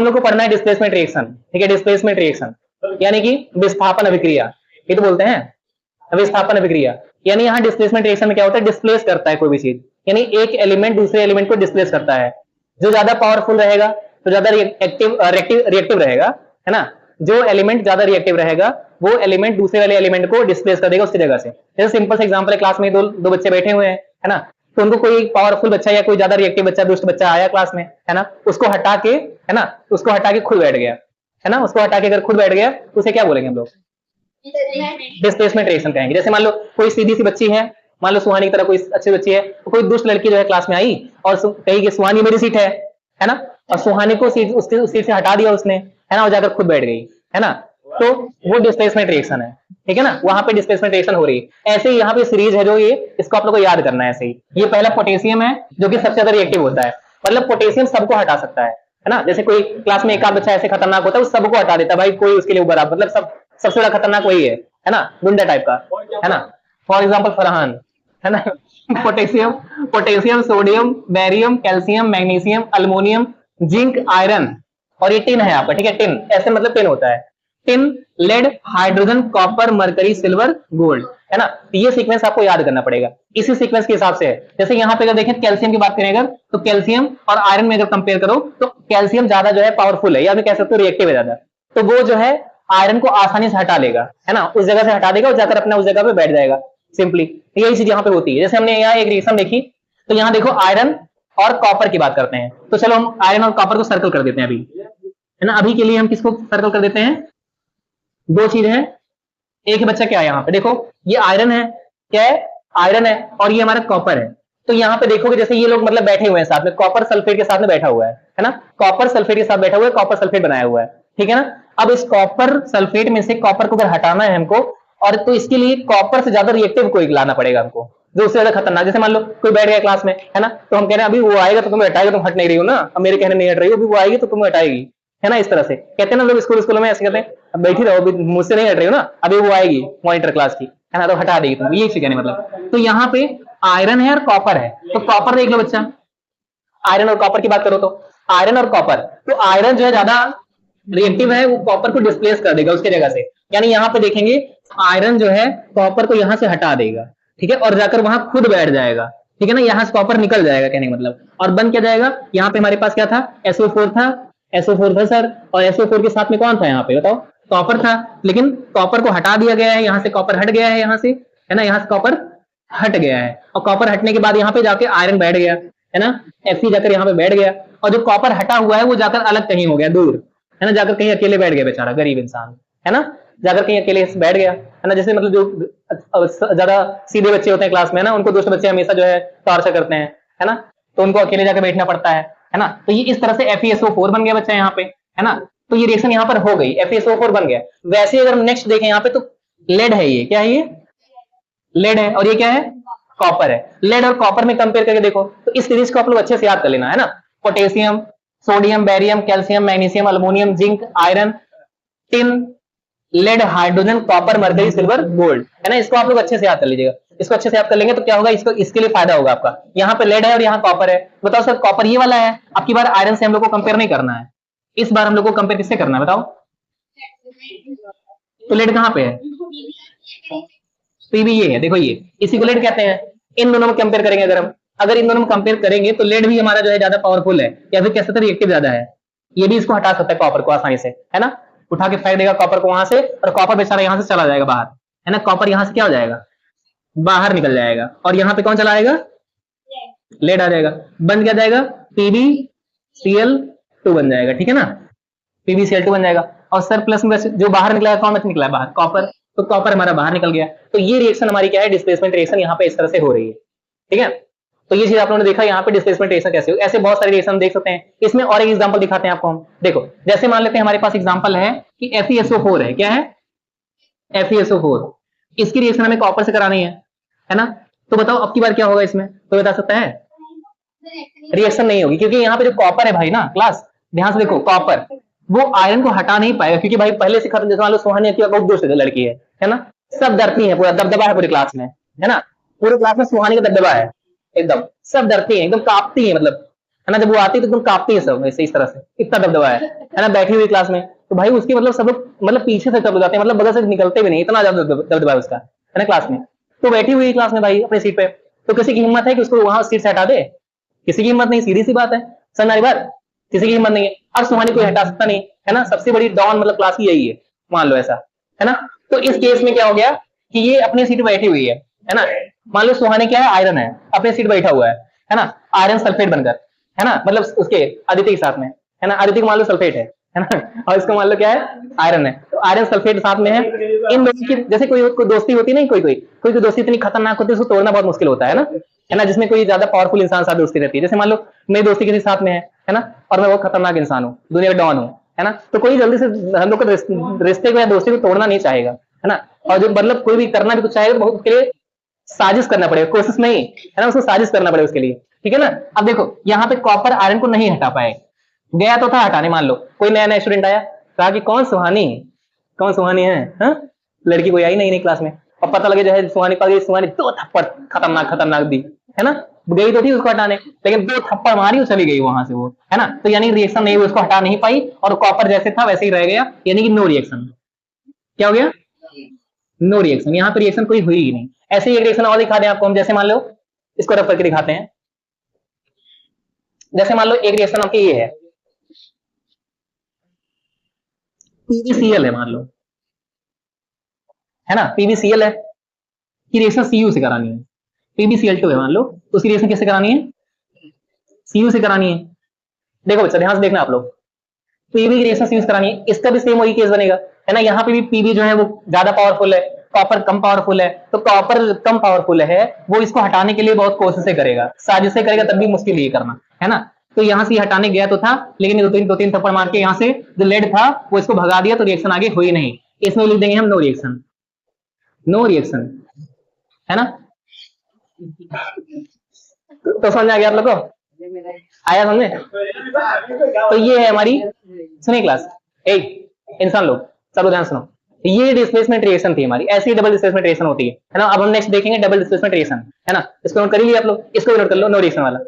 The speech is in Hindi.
हम लोग को पढ़ना है डिस्प्लेसमेंट रिएक्शन, ठीक है। डिस्प्लेसमेंट रिएक्शन यानी कि विस्थापन अभिक्रिया, ये तो बोलते हैं विस्थापन अभिक्रिया। यानी यहाँ डिस्प्लेसमेंट रिएक्शन में क्या होता है, डिस्प्लेस करता है कोई भी चीज, यानी एक एलिमेंट दूसरे एलिमेंट को डिस्प्लेस करता है। जो ज्यादा पावरफुल रहेगा तो ज्यादा रिएक्टिव रहेगा, है ना। जो एलिमेंट ज्यादा रिएक्टिव रहेगा वो एलिमेंट दूसरे वाले एलिमेंट को डिस्प्लेस कर देगा उसकी जगह से। जैसे सिंपल सा एग्जांपल है, क्लास में दो बच्चे बैठे हुए हैं, है ना। तो उनको कोई पावरफुल बच्चा या कोई ज्यादा रिएक्टिव बच्चा, दुष्ट बच्चा आया क्लास में, है ना, उसको हटा के, है ना, उसको हटा के खुद बैठ गया, है ना, उसको हटा के अगर खुद बैठ गया तो उसे क्या बोलेंगे हम लोग, डिस्प्लेसमेंट रिएक्शन कहेंगे। जैसे मान लो कोई सीधी सी बच्ची है, मान लो सुहानी की तरह कोई अच्छी बच्ची है, तो कोई दुष्ट लड़की जो है क्लास में आई और कही कि सुहानी मेरी सीट है ना, और सुहानी को सीट उसकी सीट से हटा दिया उसने, है ना, और जाकर खुद बैठ गई, है ना, तो वो डिस्प्लेसमेंट रिएक्शन है, ठीक है ना। वहां पे डिस्प्लेसमेंट रिएक्शन हो रही है। ऐसे ही यहाँ पे सीरीज है जो ये, इसको आप लोग को याद करना है। ऐसे ही ये पहला पोटेशियम है जो कि सबसे ज्यादा रिएक्टिव होता है, मतलब पोटेशियम सबको हटा सकता है ना। जैसे कोई क्लास में एक आध बच्चा ऐसे खतरनाक होता है, वो सबको हटा देता है भाई, कोई उसके लिए बराबर, मतलब सबसे बड़ा खतरनाक वही है ना, गुंडा टाइप का, है ना। फॉर एग्जाम्पल फरहान, है ना। Potassium, sodium, barium, calcium, magnesium, aluminium, zinc, iron, और ये टिन है आपका, ठीक है। टिन ऐसे मतलब टिन होता है, tin, lead, hydrogen, copper, mercury, silver, gold, है ना। ये सीक्वेंस आपको याद करना पड़ेगा, इसी सीक्वेंस के हिसाब से है। जैसे यहाँ पे अगर देखें कैल्शियम की बात करें अगर, तो कैल्शियम और आयरन में अगर कंपेयर करो तो कैल्शियम ज्यादा जो है पावरफुल है, या फिर कह सकते हो रिएक्टिव है ज्यादा, तो वो जो है आयरन को आसानी से हटा लेगा, है ना, उस जगह से हटा देगा और जाकर अपना उस जगह पे बैठ जाएगा सिंपली। यही चीज यहाँ पे होती है। जैसे हमने यहाँ एक रिएक्शन देखी, तो यहाँ देखो आयरन और कॉपर की बात करते हैं, तो चलो हम आयरन और कॉपर को सर्कल कर देते हैं अभी, है ना। अभी के लिए हम किसको सर्कल कर देते हैं, दो चीज है। एक बच्चा क्या है यहाँ पे देखो, ये आयरन है, क्या है, आयरन है, और ये हमारा कॉपर है। तो यहाँ पे देखोगे जैसे ये लोग मतलब बैठे हुए हैं साथ में, कॉपर सल्फेट के साथ में बैठा हुआ है ना, कॉपर सल्फेट के साथ बैठा हुआ है, कॉपर सल्फेट बनाया हुआ है, ठीक है ना। अब इस कॉपर सल्फेट में से कॉपर को अगर हटाना है हमको, और तो इसके लिए कॉपर से ज्यादा रिएक्टिव कोई लाना पड़ेगा हमको, जो उससे ज्यादा खतरनाक। जैसे मान लो कोई बैठ गया क्लास में, है ना, तो हम कह रहे हैं अभी वो आएगा तो तुम्हें हटाएगा, तुम हट नहीं रही हो ना, अब मेरे कहने नहीं हट रही हो, अभी वो आएगी तो तुम्हें हटाएगी, है ना। इस तरह से कहते हैं ना लोग स्कूलों में ऐसे कहते हैं, अब बैठी रहो, अभी मुझसे नहीं हट रही हो ना, अभी वो आएगी मॉनिटर क्लास की, है ना, तो हटा देगी तुम, ये कहने मतलब। तो यहाँ पे आयरन है और कॉपर है, तो कॉपर देख लो बच्चा, आयरन और कॉपर की बात करो तो आयरन और कॉपर, तो आयरन जो है ज्यादा रिएक्टिव है, वो कॉपर को डिस्प्लेस कर देगा उसके जगह से। यानी यहाँ पे देखेंगे आयरन जो है कॉपर को यहाँ से हटा देगा, ठीक है, और जाकर वहां खुद बैठ जाएगा, ठीक है ना। यहाँ से कॉपर निकल जाएगा कहने का मतलब, और बन क्या जाएगा, यहाँ पे हमारे पास क्या था, SO4 था, SO4 था सर, और SO4 के साथ में कौन था यहाँ पे बताओ, कॉपर था। लेकिन कॉपर को हटा दिया गया है, यहाँ से कॉपर हट गया है, यहाँ से, है ना, यहाँ से कॉपर हट गया है, और कॉपर हटने के बाद यहाँ पे जाके आयरन बैठ गया, है ना, Fe जाकर यहाँ पे बैठ गया, और जो कॉपर हटा हुआ है वो जाकर अलग कहीं हो गया, दूर, है ना, जाकर कहीं अकेले बैठ गया बेचारा गरीब इंसान, है ना, जाकर कहीं अकेले बैठ गया, है ना। जैसे मतलब जो ज्यादा सीधे बच्चे होते हैं क्लास में ना, उनको दुष्ट बच्चे हमेशा जो है टॉर्चर करते हैं, है ना, तो उनको अकेले जाकर बैठना पड़ता है ना। तो ये इस तरह से FeSO4 बन गया बच्चा यहाँ पे, है ना। तो ये रिएक्शन यहाँ पर हो गई, FeSO4 बन गया। वैसे अगर हम नेक्स्ट देखें यहाँ पे, तो लेड है, ये क्या है, ये लेड है, और ये क्या है, कॉपर है। लेड और कॉपर में कंपेयर करके देखो, तो इस सीरीज को आप लोग अच्छे से याद कर लेना, है ना। Potassium, sodium, barium, calcium, magnesium, aluminium, zinc, iron, tin, lead, hydrogen, copper, mercury, silver, gold, है ना। इसको आप लोग अच्छे से याद कर लीजिएगा। इसको अच्छे से याद कर लेंगे तो क्या होगा, इसको इसके लिए फायदा होगा आपका। यहाँ पे लेड है और यहाँ कॉपर है। बताओ सर कॉपर ये वाला है, अब की बार आयरन से हम लोग को कंपेयर नहीं करना है, इस बार हम लोग को कंपेयर किससे करना है बताओ। तो लेड कहाँ पे है, पीबी ये है, देखो ये, इसी को लेड कहते हैं। इन दोनों में कंपेयर करेंगे अगर इन दोनों में कंपेयर करेंगे तो लेड भी हमारा जो है ज्यादा पावरफुल है, या फिर कह सकते हैं रिएक्टिव ज्यादा है। ये भी इसको हटा सकता है कॉपर को आसानी से, है ना, उठा के फेंक देगा कॉपर को वहां से, और कॉपर बेचारा यहाँ से चला जाएगा बाहर, है ना। कॉपर यहाँ से क्या हो जाएगा, बाहर निकल जाएगा, और यहाँ पे कौन चला आएगा, लेड आ जाएगा, बन क्या जाएगा, PbCl2 बन जाएगा, ठीक है ना, PbCl2 बन जाएगा। और सर प्लस में जो बाहर निकला है, कौन बच निकला है बाहर, कॉपर, तो कॉपर हमारा बाहर निकल गया। तो ये रिएक्शन हमारी क्या है, डिस्प्लेसमेंट रिएक्शन यहाँ पे इस तरह से हो रही है, ठीक है। तो ये चीज आप लोगों ने देखा यहाँ पे डिस्प्लेसमेंट रिएक्शन कैसे हो, ऐसे बहुत सारे रिएक्शन देख सकते हैं। इसमें और एक एग्जांपल दिखाते हैं आपको हम, देखो जैसे मान लेते हैं हमारे पास एग्जांपल है कि FeSO4 है, क्या है, FeSO4, इसकी रिएक्शन हमें कॉपर से करानी है ना। तो बताओ अब की बार क्या होगा इसमें, तो बता सकता है, रिएक्शन नहीं होगी, क्योंकि यहाँ पे जो कॉपर है भाई ना क्लास, ध्यान से देखो, कॉपर वो आयरन को हटा नहीं पाएगा, क्योंकि भाई पहले से खत्म, जैसे मान लो सुहानी की बहुत दोस्त लड़की है ना, सब डरती है, पूरा दबदबा है पूरी क्लास में, है ना, पूरी क्लास में सुहानी का दबदबा है एकदम, सब डरती है, एकदम कांपती है, मतलब, है ना, जब वो आती है तो एकदम कांपती है सब, ऐसे इस तरह से, इतना दबदबा है। है ना, बैठी हुई क्लास में, तो भाई उसकी मतलब सब लोग मतलब पीछे से चल जाते हैं, मतलब बगल से निकलते भी नहीं, इतना ज्यादा दबदबा है उसका, है ना क्लास में। तो बैठी हुई क्लास में भाई अपनी सीट पे, तो किसी की हिम्मत है कि उसको वहां सीट से हटा दे? किसी की हिम्मत नहीं, सीधी सी बात है, समझ रही बात, किसी की हिम्मत नहीं है। अब सुहानी कोई हटा सकता नहीं, है ना, सबसे बड़ी डॉन मतलब क्लास की यही है, मान लो ऐसा, है ना। तो इस केस में क्या हो गया कि ये अपनी सीट बैठी हुई है ना, मान लो सुहानी क्या है, आयरन है, अपनी सीट बैठा हुआ है ना, आयरन सल्फेट बनकर, है ना, मतलब उसके आदित्य के साथ में, है ना, आदित्य को मान लो सल्फेट है ना, और इसको मान लो क्या है, आयरन है, तो आयरन सल्फेट साथ में है। इन दोनों की जैसे कोई दोस्ती होती नहीं, कोई दोस्ती इतनी खतरनाक होती है उसको तोड़ना बहुत मुश्किल होता है ना, जिसमें कोई ज्यादा पावरफुल इंसान साथ दोस्ती रहती है। जैसे मान लो मेरी दोस्ती किसी साथ में है ना, और मैं बहुत खतरनाक इंसान हूँ, दुनिया का डॉन हूँ, है ना, तो कोई जल्दी से हम लोग को रिश्ते को या दोस्ती को तोड़ना नहीं चाहेगा, है ना। और जो मतलब कोई भी करना भी कुछ चाहेगा तो बहुत उसके लिए साजिश करना पड़ेगा, कोशिश नहीं, है ना, उसको साजिश करना पड़ेगा उसके लिए, ठीक है ना। अब देखो यहाँ पे कॉपर आयरन को नहीं हटा पाए, गया तो था हटाने, मान लो कोई नया नया स्टूडेंट आया, कहा कि कौन सुहानी है, हा? लड़की कोई आई नहीं नई क्लास में, और पता लगे जो है सुहानी पा गई, सुहानी दो थप्पड़ खतरनाक खतरनाक दी, है ना, गई तो थी उसको हटाने, लेकिन दो थप्पड़ मारी और चली गई वहां से वो, है ना, तो यानी रिएक्शन नहीं हुई, उसको हटा नहीं पाई, और कॉपर जैसे था वैसे ही रह गया, यानी कि नो रिएक्शन। क्या हो गया, नो रिएक्शन, यहाँ पे रिएक्शन कोई हुई ही नहीं। ऐसे ही एक रिएक्शन और दिखा दें आपको हम, जैसे मान लो इसको रफ करके दिखाते हैं, जैसे मान लो एक रिएक्शन आपकी ये है, पीवीसीएल है मान लो, है ना, पीवीसीएल है, की रिएक्शन सीयू से करानी है, पीबीसीएल2 है मान लो, तो उसकी रिएक्शन किससे करानी है, सीयू से करानी है। देखो बच्चा ध्यान से देखना आप लोग, पीबी की रिएक्शन सीयू से करानी है, इसका भी सेम वही केस बनेगा, है ना, यहाँ पे भी पीबी जो है वो ज्यादा पावरफुल है, कॉपर कम पावरफुल है, तो कॉपर कम पावरफुल है, वो इसको हटाने के लिए बहुत कोशिशें करेगा, साजिशें करेगा, तब भी मुश्किल ये करना, है ना। तो यहाँ से हटाने गया तो था, लेकिन दो तीन थप्पड़ मार के यहाँ से जो लेड था वो इसको भगा दिया, तो रिएक्शन आगे हुई नहीं, इसमें लिख देंगे हम नो रिएक्शन, नो रिएक्शन, है ना। तो समझ आ गया आप लोग को, आया समझे। तो ये है हमारी, सुनिए क्लास एक इंसान लोग, सब ध्यान सुनो, ये डिस्प्लेसमेंट रिएक्शन थी हमारी, ऐसी डबल डिस्प्लेसमेंट रिएक्शन होती है ना। अब हम नेक्स्ट देखेंगे डबल डिस्प्लेसमेंट रिएक्शन, है ना, इसको नोट कर लिया आप लोग, इसको भी नोट कर लो, नो रिएक्शन वाला।